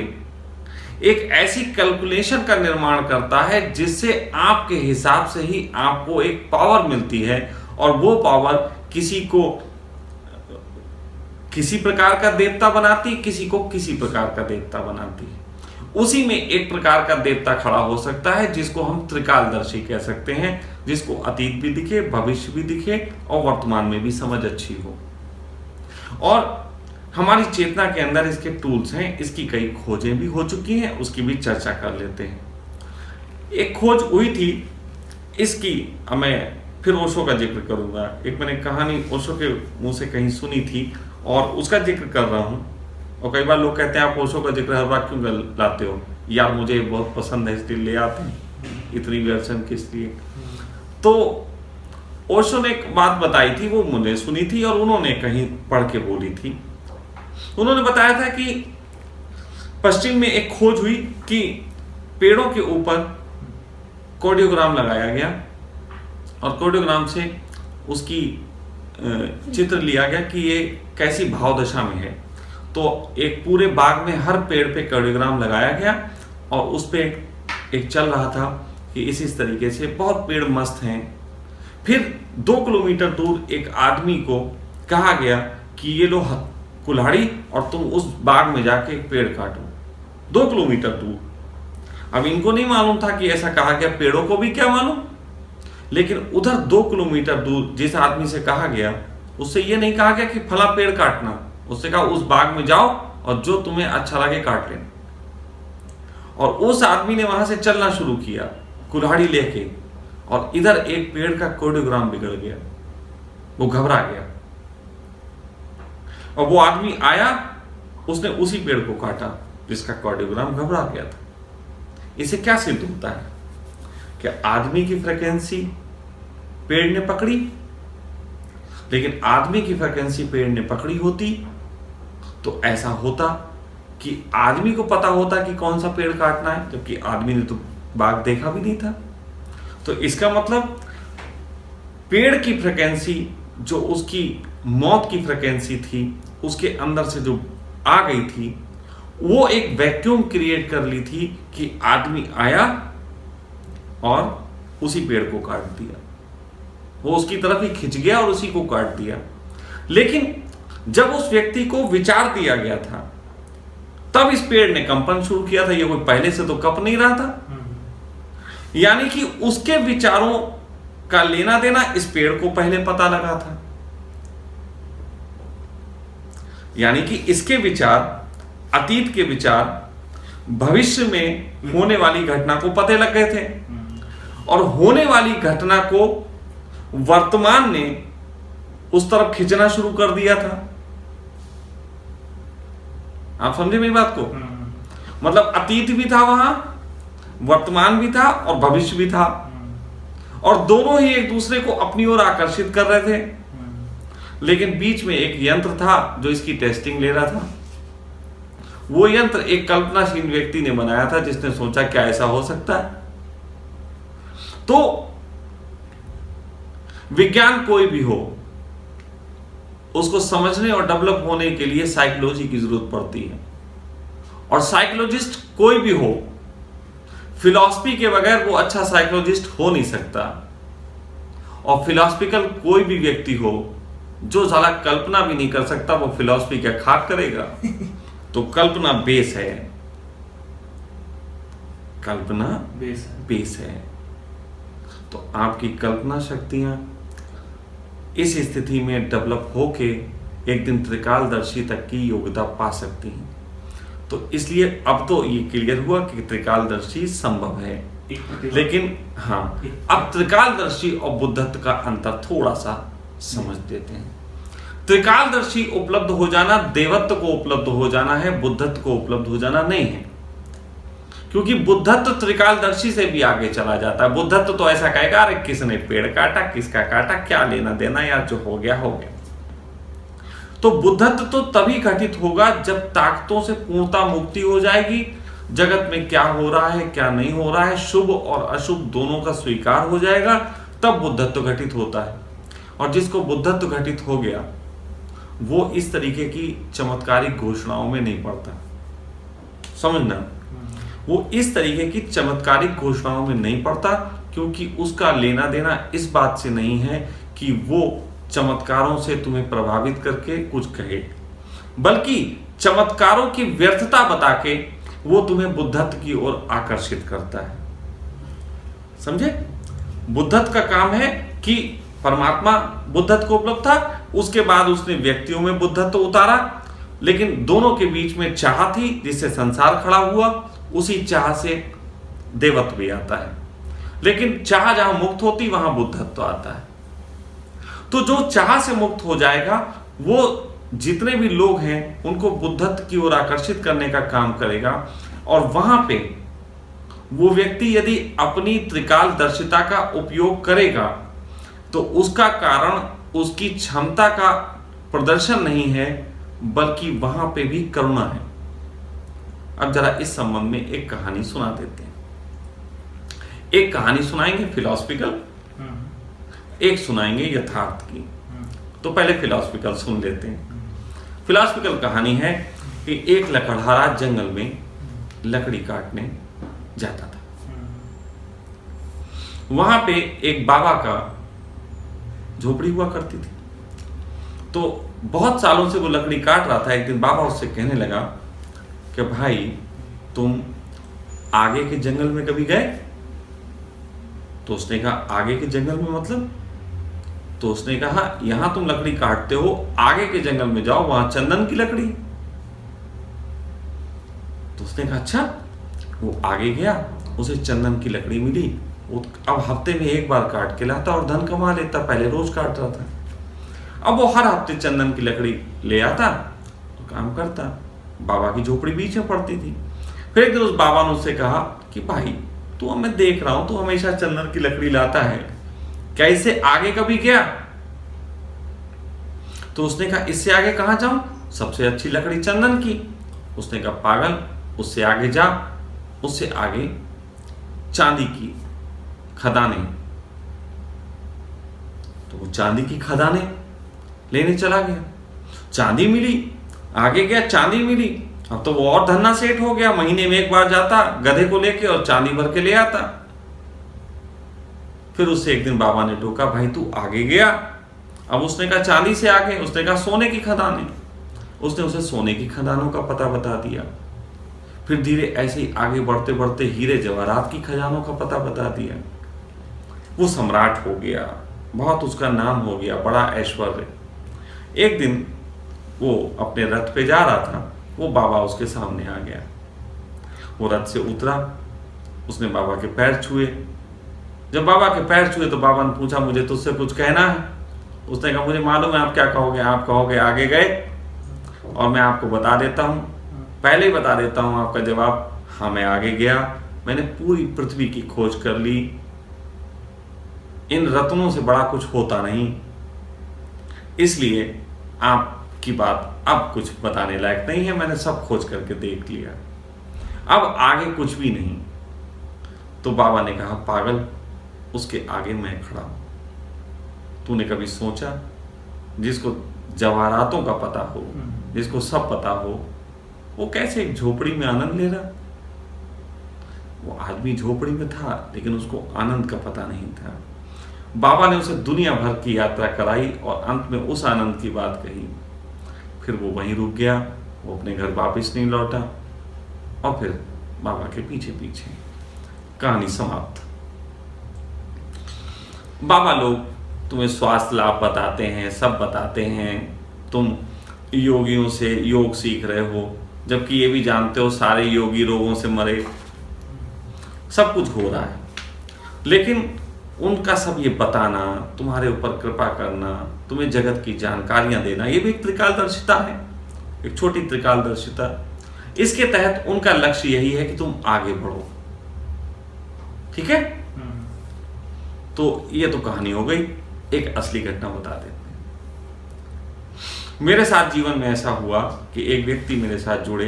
एक ऐसी कैलकुलेशन का निर्माण करता है जिससे आपके हिसाब से ही आपको एक पावर मिलती है, और वो पावर किसी को किसी प्रकार का देवता बनाती, किसी को किसी प्रकार का देवता बनाती है। उसी में एक प्रकार का देवता खड़ा हो सकता है जिसको हम त्रिकालदर्शी कह सकते हैं, जिसको अतीत भी दिखे, भविष्य भी दिखे और वर्तमान में भी समझ अच्छी हो। और हमारी चेतना के अंदर इसके टूल्स हैं, इसकी कई खोजें भी हो चुकी हैं, उसकी भी चर्चा कर लेते हैं। एक खोज हुई थी इसकी, मैं फिर ओशो का जिक्र करूंगा। एक मैंने कहानी ओशो के मुंह से कहीं सुनी थी और उसका जिक्र कर रहा हूं। और कई बार लोग कहते हैं आप ओशो का जिक्र हर बार क्यों लाते हो? यार मुझे बहुत पसंद है इसलिए ले आते हैं, इतनी वर्षन किस लिए। तो ओशो ने एक बात बताई थी, वो मुझे सुनी थी और उन्होंने कहीं पढ़ के बोली थी। उन्होंने बताया था कि पश्चिम में एक खोज हुई कि पेड़ों के ऊपर कोडियोग्राम लगाया गया और कोडियोग्राम से उसकी चित्र लिया गया कि ये कैसी भाव दशा में है। तो एक पूरे बाग में हर पेड़ पे कोडियोग्राम लगाया गया और उस पे एक चल रहा था कि इस तरीके से बहुत पेड़ मस्त हैं। फिर 2 किलोमीटर दूर एक आदमी को कहा गया कि ये लो कुल्हाड़ी और तुम उस बाग में जाके एक पेड़ काटो, 2 किलोमीटर दूर। अब इनको नहीं मालूम था कि ऐसा कहा गया, पेड़ों को भी क्या मालूम। लेकिन उधर 2 किलोमीटर दूर जिस आदमी से कहा गया, उससे ये नहीं कहा गया कि फला पेड़ काटना, उससे कहा उस बाग में जाओ और जो तुम्हें अच्छा लगे काट लेना। और उस आदमी ने वहां से चलना शुरू किया कुल्हाड़ी लेके, और इधर एक पेड़ का कोडियोग्राम बिगड़ गया, वो घबरा गया। और वो आदमी आया, उसने उसी पेड़ को काटा जिसका कोडियोग्राम घबरा गया था। इसे क्या सिद्ध होता है कि आदमी की फ्रीक्वेंसी पेड़ ने पकड़ी, लेकिन आदमी की फ्रीक्वेंसी पेड़ ने पकड़ी होती तो ऐसा होता कि आदमी को पता होता कि कौन सा पेड़ काटना है, जबकि आदमी ने तो बाग देखा भी नहीं था। तो इसका मतलब पेड़ की फ्रीक्वेंसी जो उसकी मौत की फ्रीक्वेंसी थी, उसके अंदर से जो आ गई थी, वो एक वैक्यूम क्रिएट कर ली थी कि आदमी आया और उसी पेड़ को काट दिया। वो उसकी तरफ ही खिंच गया और उसी को काट दिया। लेकिन जब उस व्यक्ति को विचार दिया गया था, तब इस पेड़ ने कंपन शुरू किया था। ये कोई पहले से तो कप नहीं रहा था। यानी कि उसके विचारों का लेना देना इस पेड़ को पहले पता लगा था। यानी कि इसके विचार, अतीत के विचार भविष्य में होने वाली घटना को पते लग गए थे, और होने वाली घटना को वर्तमान ने उस तरफ खींचना शुरू कर दिया था। आप समझे मेरी बात को? मतलब अतीत भी था वहां, वर्तमान भी था और भविष्य भी था, और दोनों ही एक दूसरे को अपनी ओर आकर्षित कर रहे थे। लेकिन बीच में एक यंत्र था जो इसकी टेस्टिंग ले रहा था। वो यंत्र एक कल्पनाशील व्यक्ति ने बनाया था, जिसने सोचा क्या ऐसा हो सकता है। तो विज्ञान कोई भी हो, उसको समझने और डेवलप होने के लिए साइकोलॉजी की जरूरत पड़ती है। और साइकोलॉजिस्ट कोई भी हो, फिलॉसफी के बगैर वो अच्छा साइकोलॉजिस्ट हो नहीं सकता। और फिलॉसफिकल कोई भी व्यक्ति हो जो साला कल्पना भी नहीं कर सकता, वो फिलॉसफी क्या खाक करेगा। तो कल्पना बेस है। कल्पना बेस है। तो आपकी कल्पना शक्तियां इस स्थिति में डेवलप होके एक दिन त्रिकालदर्शी तक की योग्यता पा सकती हैं। तो इसलिए अब तो ये क्लियर हुआ कि त्रिकालदर्शी संभव है। लेकिन हाँ, अब त्रिकालदर्शी और बुद्धत्व का अंतर थोड़ा सा समझ देते हैं। त्रिकालदर्शी उपलब्ध हो जाना देवत्व को उपलब्ध हो जाना है, बुद्धत्व को उपलब्ध हो जाना नहीं है। क्योंकि बुद्धत्व त्रिकालदर्शी से भी आगे चला जाता है। बुद्धत्व तो ऐसा कहेगा, अरे किसने पेड़ काटा, किसका काटा, क्या लेना देना यार, जो हो गया हो गया। तो बुद्धत्व तो तभी घटित होगा जब ताकतों से पूर्णता मुक्ति हो जाएगी, जगत में क्या हो रहा है क्या नहीं हो रहा है, शुभ और अशुभ दोनों का स्वीकार हो जाएगा, तब बुद्धत्व घटित होता है। और जिसको बुद्धत्व घटित हो गया वो इस तरीके की चमत्कारिक घोषणाओं में नहीं पड़ता। समझना, वो इस तरीके की चमत्कारिक घोषणाओं में नहीं पड़ता, क्योंकि उसका लेना देना इस बात से नहीं है कि वो चमत्कारों से तुम्हें प्रभावित करके कुछ कहे, बल्कि चमत्कारों की व्यर्थता बता के वो तुम्हें बुद्धत्व की ओर आकर्षित करता है। समझे? बुद्धत्व का काम है कि परमात्मा बुद्धत्व को उपलब्ध था, उसके बाद उसने व्यक्तियों में बुद्धत्व उतारा, लेकिन दोनों के बीच में चाह थी जिससे संसार खड़ा हुआ, उसी चाह से देवत्व भी आता है। लेकिन चाह जहां मुक्त होती वहां बुद्धत्व आता है। तो जो चाह से मुक्त हो जाएगा वो जितने भी लोग हैं उनको बुद्धत्व की ओर आकर्षित करने का काम करेगा। और वहां पे वो व्यक्ति यदि अपनी त्रिकालदर्शिता का उपयोग करेगा तो उसका कारण उसकी क्षमता का प्रदर्शन नहीं है, बल्कि वहां पे भी करुणा है। अब जरा इस संबंध में एक कहानी सुना देते हैं। एक कहानी सुनाएंगे फिलॉसफिकल, एक सुनाएंगे यथार्थ की। तो पहले फिलॉसफिकल सुन लेते हैं। फिलॉसफिकल कहानी है कि एक लकड़हारा जंगल में लकड़ी काटने जाता था। वहां पे एक बाबा का झोपड़ी हुआ करती थी। तो बहुत सालों से वो लकड़ी काट रहा था। एक दिन बाबा उससे कहने लगा कि भाई तुम आगे के जंगल में कभी गए? तो उसने कहा आगे के जंगल में मतलब? तो उसने कहा यहां तुम लकड़ी काटते हो, आगे के जंगल में जाओ, वहां चंदन की लकड़ी। तो उसने कहा अच्छा। वो आगे गया, उसे चंदन की लकड़ी मिली। वो अब हफ्ते में एक बार काट के लाता और धन कमा लेता। पहले रोज काट रहा था, अब वो हर हफ्ते चंदन की लकड़ी ले आता और काम करता। बाबा की झोपड़ी बीच में पड़ती थी। फिर एक दिन उस बाबा ने उससे कहा कि भाई तू, मैं देख रहा हूं तू हमेशा चंदन की लकड़ी लाता है, क्या इससे आगे कभी गया? तो उसने कहा इससे आगे कहां जाऊं, सबसे अच्छी लकड़ी चंदन की। उसने कहा पागल, उससे आगे जा, उससे आगे चांदी की खदानें। तो वो चांदी की खदानें लेने चला गया। चांदी मिली, आगे गया, चांदी मिली। अब तो वो और धन्ना सेठ हो गया। महीने में एक बार जाता गधे को लेके और चांदी भर के ले आता। फिर उससे एक दिन बाबा ने टोका, भाई तू आगे गया। अब उसने कहा चांदी से आगे, उसने कहा सोने की खदानें। उसने उसे सोने की खदानों का पता बता दिया। फिर धीरे ऐसे ही आगे बढ़ते बढ़ते हीरे जवाहरात की खजानों का पता बता दिया। वो सम्राट हो गया, बहुत उसका नाम हो गया, बड़ा ऐश्वर्य। एक दिन वो अपने रथ पे जा रहा था, वो बाबा उसके सामने आ गया। वो रथ से उतरा, उसने बाबा के पैर छुए। जब बाबा के पैर छुए तो बाबा ने पूछा मुझे तुझसे कुछ कहना है? उसने कहा मुझे मालूम है आप क्या कहोगे। आप कहोगे आगे गए, और मैं आपको बता देता हूं, पहले ही बता देता हूं आपका जवाब, हाँ मैं आगे गया, मैंने पूरी पृथ्वी की खोज कर ली। इन रत्नों से बड़ा कुछ होता नहीं, इसलिए आपकी बात अब कुछ बताने लायक नहीं है, मैंने सब खोज करके देख लिया, अब आगे कुछ भी नहीं। तो बाबा ने कहा पागल, उसके आगे मैं खड़ा हूं। तूने कभी सोचा जिसको जवाहरातों का पता हो, जिसको सब पता हो, वो कैसे एक झोपड़ी में आनंद ले रहा? वो आदमी झोपड़ी में था लेकिन उसको आनंद का पता नहीं था। बाबा ने उसे दुनिया भर की यात्रा कराई और अंत में उस आनंद की बात कही। फिर वो वहीं रुक गया, वो अपने घर वापस नहीं लौटा, और फिर बाबा के पीछे पीछे। कहानी समाप्त। बाबा लोग तुम्हें स्वास्थ्य लाभ बताते हैं, सब बताते हैं, तुम योगियों से योग सीख रहे हो, जबकि ये भी जानते हो सारे योगी रोगों से मरे, सब कुछ हो रहा है। लेकिन उनका सब ये बताना, तुम्हारे ऊपर कृपा करना, तुम्हें जगत की जानकारियां देना, ये भी एक त्रिकालदर्शिता है, एक छोटी त्रिकालदर्शिता। इसके तहत उनका लक्ष्य यही है कि तुम आगे बढ़ो। ठीक है? तो ये तो कहानी हो गई। एक असली घटना बता देते हैं। मेरे साथ जीवन में ऐसा हुआ कि एक व्यक्ति मेरे साथ जुड़े,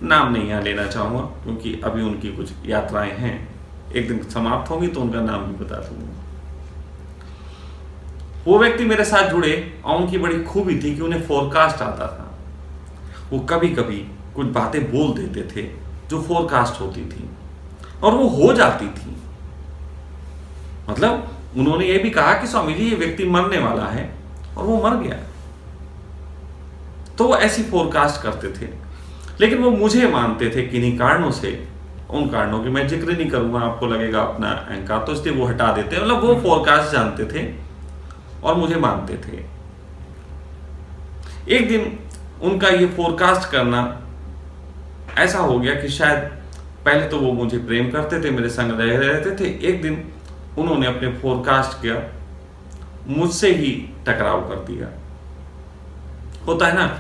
नाम नहीं यहाँ लेना चाहूँगा क्योंकि अभी उनकी कुछ यात्राएं हैं, एक दिन समाप्त होंगी तो उनका नाम भी बता दूंगा। वो व्यक्ति मेरे साथ जुड़े और उनकी बड़ी खूबी थी कि उन्हें फोरकास्ट आता था। वो कभी कभी कुछ बातें बोल देते थे जो फोरकास्ट होती थी और वो हो जाती थी। मतलब उन्होंने ये भी कहा कि स्वामी जी ये व्यक्ति मरने वाला है और वो मर गया। तो वो ऐसी फोरकास्ट करते थे, लेकिन वो मुझे मानते थे किन्हीं कारणों से। उन कारणों की मैं जिक्र नहीं करूंगा, आपको लगेगा अपना अहंकार, तो इसलिए वो हटा देते हैं। मतलब वो फोरकास्ट जानते थे और मुझे मानते थे। एक दिन उनका ये फोरकास्ट करना ऐसा हो गया कि शायद पहले तो वो मुझे प्रेम करते थे, मेरे संग रह रहते थे। एक दिन उन्होंने अपने फोरकास्ट किया, मुझसे ही टकराव कर दिया। होता है ना,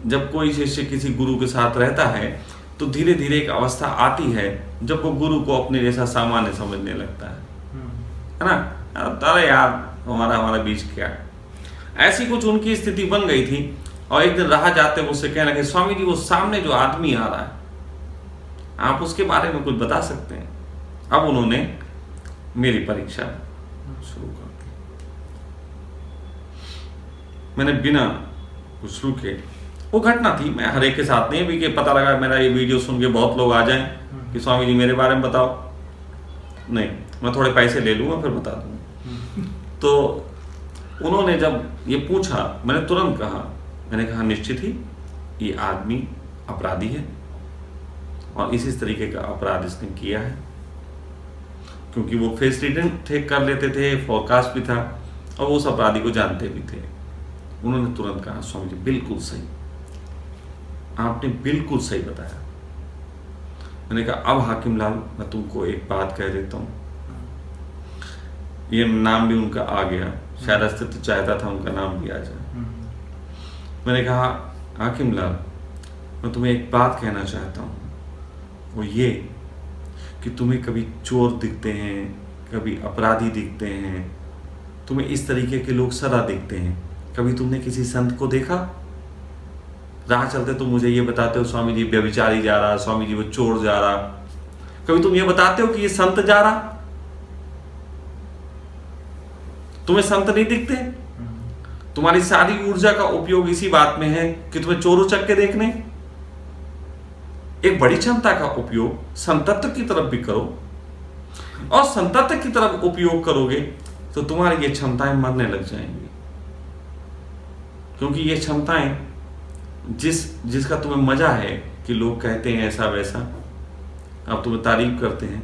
जब कोई शिष्य किसी गुरु के साथ रहता है तो धीरे धीरे एक अवस्था आती है जब वो गुरु को अपने जैसा सामान्य समझने लगता है ना। अरे यार हमारा बीच क्या है, ऐसी कुछ उनकी स्थिति बन गई थी। और एक दिन राह जाते मुझसे कहने लगे, स्वामी जी वो सामने जो आदमी आ रहा है आप उसके बारे में कुछ बता सकते हैं? अब उन्होंने मेरी परीक्षा शुरू कर दी। मैंने बिना कुछ रुके, वो घटना थी, मैं हर एक के साथ नहीं अभी कि पता लगा मेरा ये वीडियो सुन के बहुत लोग आ जाएं कि स्वामी जी मेरे बारे में बताओ, नहीं, मैं थोड़े पैसे ले लूंगा फिर बता दूंगा। तो उन्होंने जब ये पूछा मैंने तुरंत कहा, मैंने कहा निश्चित ही ये आदमी अपराधी है और इस तरीके का अपराध इसने किया है, क्योंकि वो फेस रीडिंग थे, कर लेते थे, फोरकास्ट भी था और वो उस अपराधी को जानते भी थे। उन्होंने तुरंत कहा स्वामी जी बिल्कुल सही, आपने बिल्कुल सही बताया। मैंने कहा अब हाकिम लाल मैं तुमको एक बात कह देता हूँ, ये नाम भी उनका आ गया, शायद अस्तित्व चाहता था उनका नाम भी आ जाए। मैंने कहा हाकिम लाल मैं तुम्हें एक बात कहना चाहता हूँ, वो ये कि तुम्हें कभी चोर दिखते हैं, कभी अपराधी दिखते हैं, तुम्हें इस तरीके के लोग सदा दिखते हैं। कभी तुमने किसी संत को देखा? राह चलते तुम मुझे ये बताते हो स्वामी जी व्यभिचारी जा रहा, स्वामी जी वो चोर जा रहा। कभी तुम ये बताते हो कि ये संत जा रहा? तुम्हें संत नहीं दिखते? तुम्हारी सारी ऊर्जा का उपयोग इसी बात में है कि तुम्हें चोर उचक के देखने। एक बड़ी क्षमता का उपयोग संतत्व की तरफ भी करो, और संतत्व की तरफ उपयोग करोगे तो तुम्हारी ये क्षमताएं मरने लग जाएंगी। क्योंकि ये क्षमताएं जिसका तुम्हें मजा है कि लोग कहते हैं ऐसा वैसा, अब तुम्हें तारीफ करते हैं,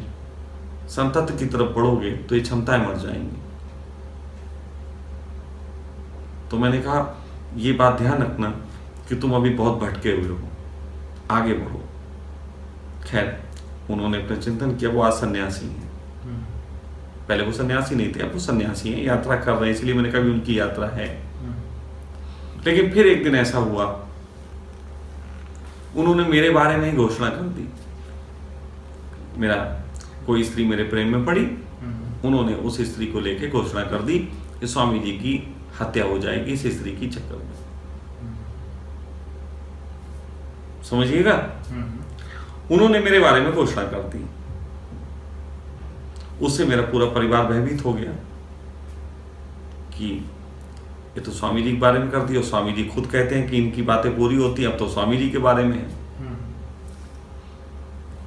संतत्व की तरफ बढ़ोगे तो ये क्षमताएं मर जाएंगी। तो मैंने कहा ये बात ध्यान रखना कि तुम अभी बहुत भटके हुए हो, आगे बढ़ो। खैर उन्होंने अपना चिंतन किया, वो आज सन्यासी हैं। पहले वो सन्यासी नहीं थे, अब वो सन्यासी हैं, यात्रा कर रहे हैं, इसलिए मैंने कहा भी उनकी यात्रा है। लेकिन फिर एक दिन ऐसा हुआ, उन्होंने मेरे बारे में ही घोषणा कर दी। मेरा कोई स्त्री मेरे प्रेम में पड़ी, उन्होंने उस स्त्री को लेकर घोषणा कर दी कि स्वामी जी की हत्या हो जाएगी इस स्त्री की चक्कर में। समझिएगा, उन्होंने मेरे बारे में घोषणा कर दी। उससे मेरा पूरा परिवार भयभीत हो गया कि ये तो स्वामी जी के बारे में कर दी, और स्वामी जी खुद कहते हैं कि इनकी बातें पूरी होती हैं, अब तो स्वामी जी के बारे में है।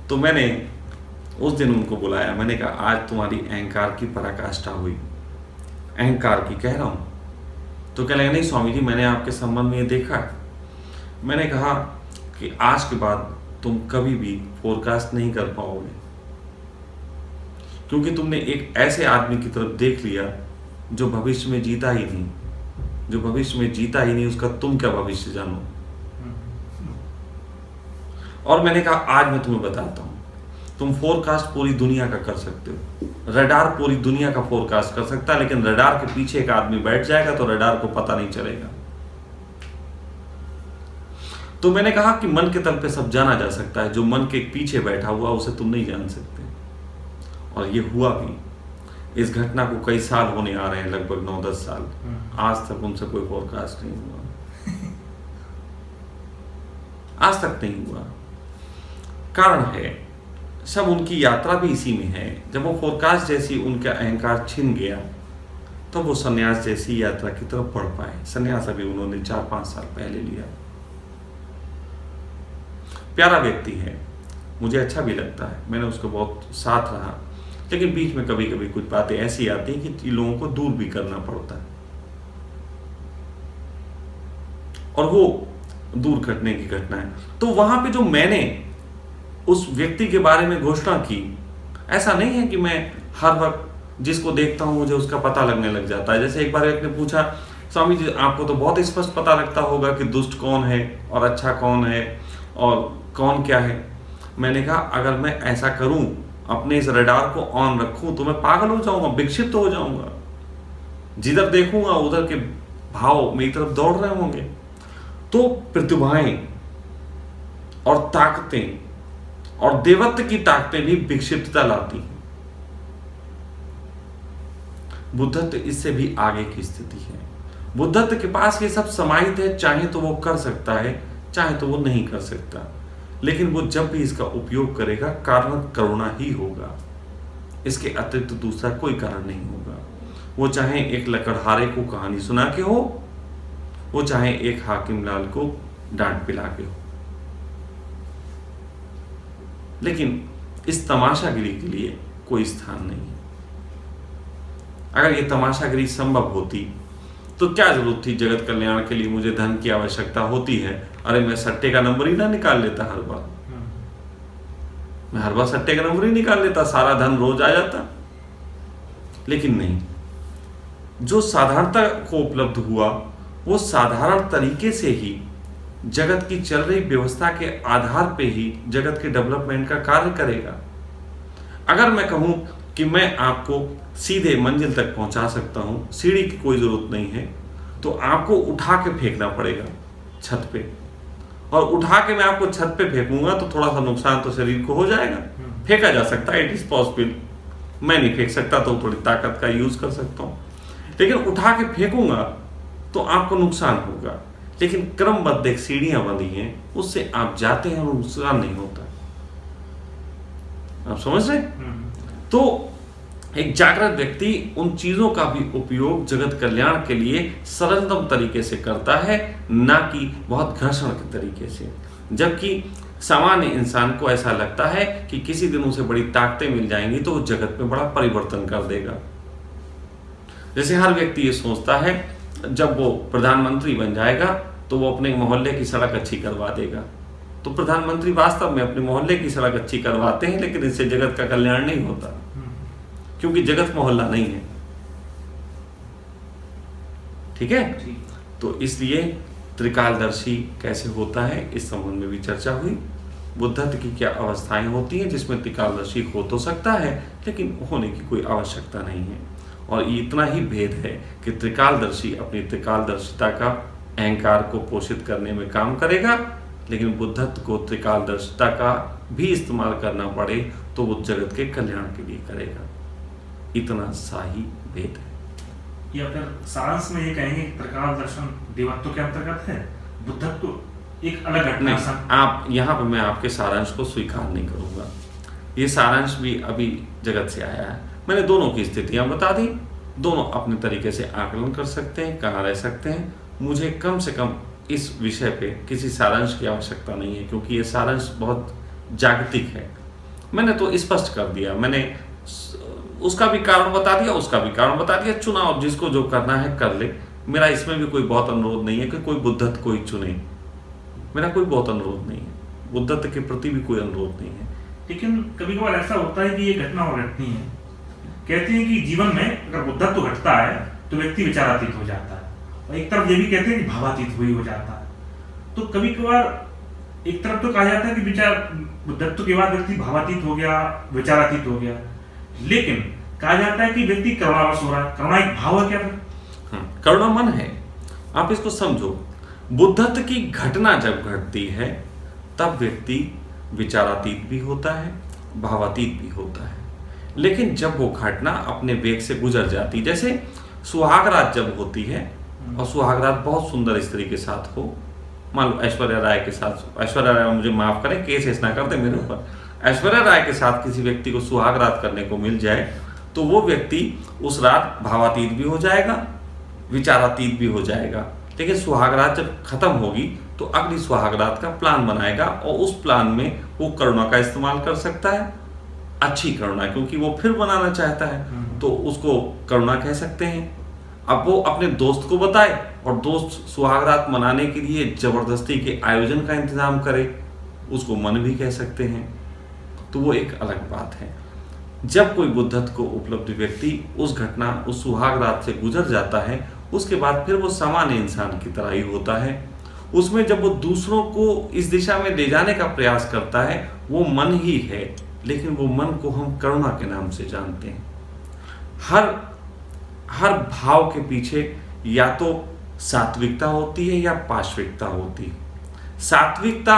तो मैंने उस दिन उनको बुलाया, मैंने कहा आज तुम्हारी अहंकार की पराकाष्ठा हुई, अहंकार की कह रहा हूं। तो कहने लगे नहीं स्वामी जी मैंने आपके संबंध में ये देखा है। मैंने कहा कि आज के बाद तुम कभी भी फोरकास्ट नहीं कर पाओगे, क्योंकि तुमने एक ऐसे आदमी की तरफ देख लिया जो भविष्य में जीता ही नहीं, जो भविष्य में जीता ही नहीं, उसका तुम क्या भविष्य जानो। और मैंने कहा आज मैं तुम्हें बताता हूं, तुम फोरकास्ट पूरी दुनिया का कर सकते हो, रडार पूरी दुनिया का फोरकास्ट कर सकता है, लेकिन रडार के पीछे एक आदमी बैठ जाएगा तो रडार को पता नहीं चलेगा। तो मैंने कहा कि मन के तल पे सब जाना जा सकता है, जो मन के पीछे बैठा हुआ उसे तुम नहीं जान सकते। और ये हुआ भी। इस घटना को कई साल होने आ रहे हैं, लगभग 9-10 साल। आज तक उनसे कोई फोरकास्ट नहीं हुआ, आज तक नहीं हुआ। कारण है, सब उनकी यात्रा भी इसी में है। जब वो फोरकास्ट जैसी उनका अहंकार छिन गया तो वो संन्यास जैसी यात्रा की तरफ बढ़ पाए। संन्यास अभी उन्होंने 4-5 साल पहले लिया। प्यारा व्यक्ति है, मुझे अच्छा भी लगता है, मैंने उसको बहुत साथ रहा, लेकिन बीच में कभी कभी कुछ बातें ऐसी आती हैं कि लोगों को दूर भी करना पड़ता है, और वो दूर करने की घटना है। तो वहां पे जो मैंने उस व्यक्ति के बारे में घोषणा की, ऐसा नहीं है कि मैं हर वक्त जिसको देखता हूं मुझे उसका पता लगने लग जाता है। जैसे एक बार एक ने पूछा, स्वामी जी आपको तो बहुत स्पष्ट पता लगता होगा कि दुष्ट कौन है और अच्छा कौन है और कौन क्या है। मैंने कहा अगर मैं ऐसा करूं, अपने इस रडार को ऑन रखूं, तो मैं पागल हो जाऊंगा, विक्षिप्त हो जाऊंगा। जिधर देखूंगा उधर के भाव मेरी तरफ दौड़ रहे होंगे। तो प्रतिभाएं और ताकतें और देवत्व की ताकतें भी विक्षिप्तता लाती हैं। बुद्धत्व इससे भी आगे की स्थिति है। बुद्धत्व के पास ये सब समाहित है, चाहे तो वो कर सकता है, चाहे तो वो नहीं कर सकता, लेकिन वो जब भी इसका उपयोग करेगा कारण करुणा ही होगा। इसके अतिरिक्त दूसरा कोई कारण नहीं होगा। वो चाहे एक लकड़हारे को कहानी सुना के हो, वो चाहे एक हाकिम लाल को डांट पिला के हो, लेकिन इस तमाशागिरी के लिए कोई स्थान नहीं है। अगर ये तमाशागिरी संभव होती तो क्या जरूरत थी जगत कल्याण के लिए मुझे धन की आवश्यकता होती है, अरे मैं सट्टे का नंबर ही ना निकाल लेता हर बार, मैं हर बार सट्टे का नंबर ही निकाल लेता, सारा धन रोज आ जाता। लेकिन नहीं, जो साधारणता को उपलब्ध हुआ वो साधारण तरीके से ही जगत की चल रही व्यवस्था के आधार पे ही जगत के डेवलपमेंट का कार्य करेगा। अगर मैं कहूं कि मैं आपको सीधे मंजिल तक पहुंचा सकता हूं, सीढ़ी की कोई जरूरत नहीं है, तो आपको उठा के फेंकना पड़ेगा छत पे, और उठा के मैं आपको छत पे फेंकूंगा तो थोड़ा सा नुकसान तो शरीर को हो जाएगा। फेंका जा सकता है, इट इज पॉसिबल। मैं नहीं फेंक सकता तो थोड़ी ताकत का यूज कर सकता हूं, लेकिन उठा के फेंकूंगा तो आपको नुकसान होगा। लेकिन क्रमबद्ध एक सीढ़ियां बंधी हैं, उससे आप जाते हैं और नुकसान नहीं होता। आप समझ रहे? तो एक जागृत व्यक्ति उन चीजों का भी उपयोग जगत कल्याण के लिए सरलतम तरीके से करता है, ना कि बहुत घर्षण के तरीके से। जबकि सामान्य इंसान को ऐसा लगता है कि किसी दिन उसे बड़ी ताकतें मिल जाएंगी तो वो जगत में बड़ा परिवर्तन कर देगा। जैसे हर व्यक्ति ये सोचता है जब वो प्रधानमंत्री बन जाएगा तो वो अपने मोहल्ले की सड़क अच्छी करवा देगा। तो प्रधानमंत्री वास्तव में अपने मोहल्ले की सड़क अच्छी करवाते हैं, लेकिन इससे जगत का कल्याण नहीं होता, क्योंकि जगत मोहल्ला नहीं है। ठीक है? तो इसलिए त्रिकालदर्शी कैसे होता है इस संबंध में भी चर्चा हुई। बुद्धत्व की क्या अवस्थाएं होती हैं जिसमें त्रिकालदर्शी हो तो सकता है, लेकिन होने की कोई आवश्यकता नहीं है। और ये इतना ही भेद है कि त्रिकालदर्शी अपनी त्रिकालदर्शिता का अहंकार को पोषित करने में काम करेगा, लेकिन बुद्धत्व को त्रिकालदर्शिता का भी इस्तेमाल करना पड़े तो वो जगत के कल्याण के लिए करेगा। इतना सा ही भेद है। या फिर सारांश में ये कहेंगे कि त्रिकाल दर्शन देवत्व के अंतर्गत है, बुद्धत्व एक अलग घटना। आप यहाँ पे मैं आपके सारांश को स्वीकार नहीं करूंगा। ये सारांश भी अभी जगत से आया है। मैंने दोनों की स्थितियां बता दी, दोनों अपने तरीके से आकलन कर सकते हैं, कहाँ रह सकते हैं। मुझे कम से कम इस विषय पे किसी सारांश की आवश्यकता नहीं है, क्योंकि ये सारांश बहुत जागतिक है। मैंने तो स्पष्ट कर दिया, मैंने उसका भी कारण बता दिया, उसका भी कारण बता दिया। चुनाव जिसको जो करना है कर ले। मेरा इसमें भी कोई बहुत अनुरोध नहीं है कि कोई बुद्धत्व को ही चुने, मेरा कोई बहुत अनुरोध नहीं है, बुद्धत्व के प्रति भी कोई अनुरोध नहीं है। लेकिन कभी कभार ऐसा होता है कि ये घटना और घटनी है कहते हैं कि जीवन में अगर बुद्धत्व घटता है तो व्यक्ति विचारातीत हो जाता है, और एक तरफ ये भी कहते हैं कि भावातीत भी हो जाता है। तो कभी कभार एक तरफ तो कहा जाता है कि विचार बुद्धत्व के बाद व्यक्ति भावातीत हो गया, विचारातीत हो गया, लेकिन कहा जाता है कि व्यक्ति करुणावश हो रहा है। करुणा एक भाव है क्या फिर? करुणा मन है। आप इसको समझो, बुद्धत्व की घटना जब घटती है तब व्यक्ति विचारातीत भी होता है, भावातीत भी होता है। लेकिन जब वो घटना अपने वेग से गुजर जाती, जैसे सुहागरात जब होती है और सुहागरात बहुत सुंदर स्त्री के साथ हो, मान लो ऐश्वर्या राय के साथ, ऐश्वर्या राय मुझे माफ करें, केस ना कर दे मेरे ऊपर, ऐश्वर्या राय के साथ किसी व्यक्ति को सुहागरात करने को मिल जाए तो वो व्यक्ति उस रात भावातीत भी हो जाएगा, विचारातीत भी हो जाएगा। लेकिन सुहागरात जब खत्म होगी तो अगली सुहागरात का प्लान बनाएगा और उस प्लान में वो करुणा का इस्तेमाल कर सकता है, अच्छी करुणा, क्योंकि वो फिर बनाना चाहता है तो उसको करुणा कह सकते हैं। अब वो अपने दोस्त को बताए और दोस्त सुहागरात मनाने के लिए जबरदस्ती के आयोजन का इंतजाम करे, उसको मन भी कह सकते हैं। तो वो एक अलग बात है। जब कोई बुद्धत्व को उपलब्ध व्यक्ति उस घटना, उस सुहागरात से गुजर जाता है, उसके बाद फिर वो सामान्य इंसान की तरह ही होता है। उसमें जब वो दूसरों को इस दिशा में ले जाने का प्रयास करता है, वो मन ही है, लेकिन वो मन को हम करुणा के नाम से जानते हैं। हर भाव के पीछे या तो सात्विकता होती है या पाश्विकता होती है। सात्विकता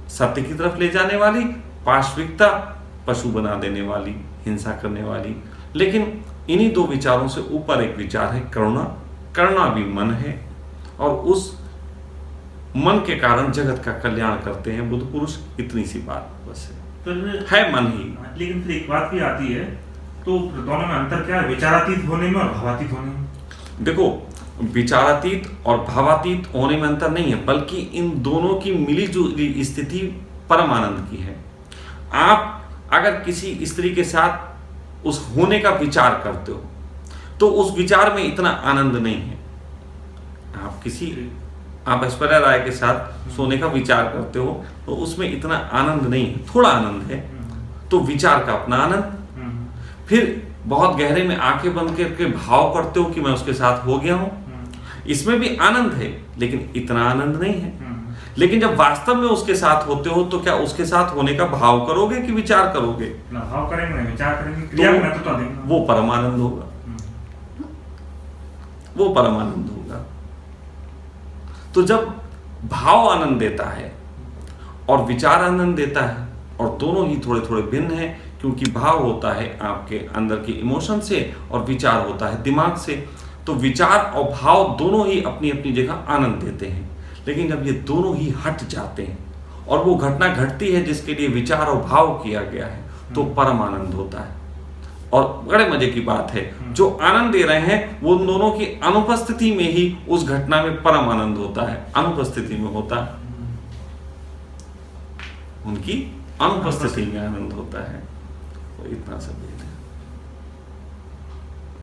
सत्य की तरफ ले जाने वाली, पाश्विकता पशु बना देने वाली, हिंसा करने वाली। लेकिन इन्हीं दो विचारों से ऊपर एक विचार है करुणा। करुणा भी मन है और उस मन के कारण जगत का कल्याण करते हैं बुद्ध पुरुष। इतनी सी बात बस है मन ही। लेकिन फिर एक बात भी आती है, तो दोनों में अंतर क्या है, विचारातीत होने में और भावातीत होने में? देखो, विचारातीत और भावातीत होने में अंतर नहीं है, बल्कि इन दोनों की मिली जुली स्थिति परम आनंद की है। आप अगर किसी स्त्री के साथ उस होने का विचार करते हो तो उस विचार में इतना आनंद नहीं है। आप ऐश्वर्या राय के साथ सोने का विचार करते हो तो उसमें इतना आनंद नहीं है, थोड़ा आनंद है। तो विचार का अपना आनंद, फिर बहुत गहरे में आंखें बंद करके भाव करते हो कि मैं उसके साथ हो गया हूं, इसमें भी आनंद है, लेकिन इतना आनंद नहीं है। लेकिन जब वास्तव में उसके साथ होते हो तो क्या उसके साथ होने का भाव करोगे कि विचार करोगे? भाव करेंगे, विचार करेंगे, क्रिया में महत्व देंगे। वो परमानंद होगा, वो परमानंद होगा। तो जब भाव आनंद देता है और विचार आनंद देता है, और दोनों ही थोड़े थोड़े भिन्न हैं, क्योंकि भाव होता है आपके अंदर के इमोशन से और विचार होता है दिमाग से। तो विचार और भाव दोनों ही अपनी अपनी जगह आनंद देते हैं। लेकिन जब ये दोनों ही हट जाते हैं और वो घटना घटती है जिसके लिए विचार और भाव किया गया है, तो परम आनंद होता है। और बड़े मजे की बात है, जो आनंद दे रहे हैं वो दोनों की अनुपस्थिति में ही उस घटना में परम आनंद होता है, अनुपस्थिति में होता है, उनकी अनुपस्थिति में आनंद होता है। तो इतना सब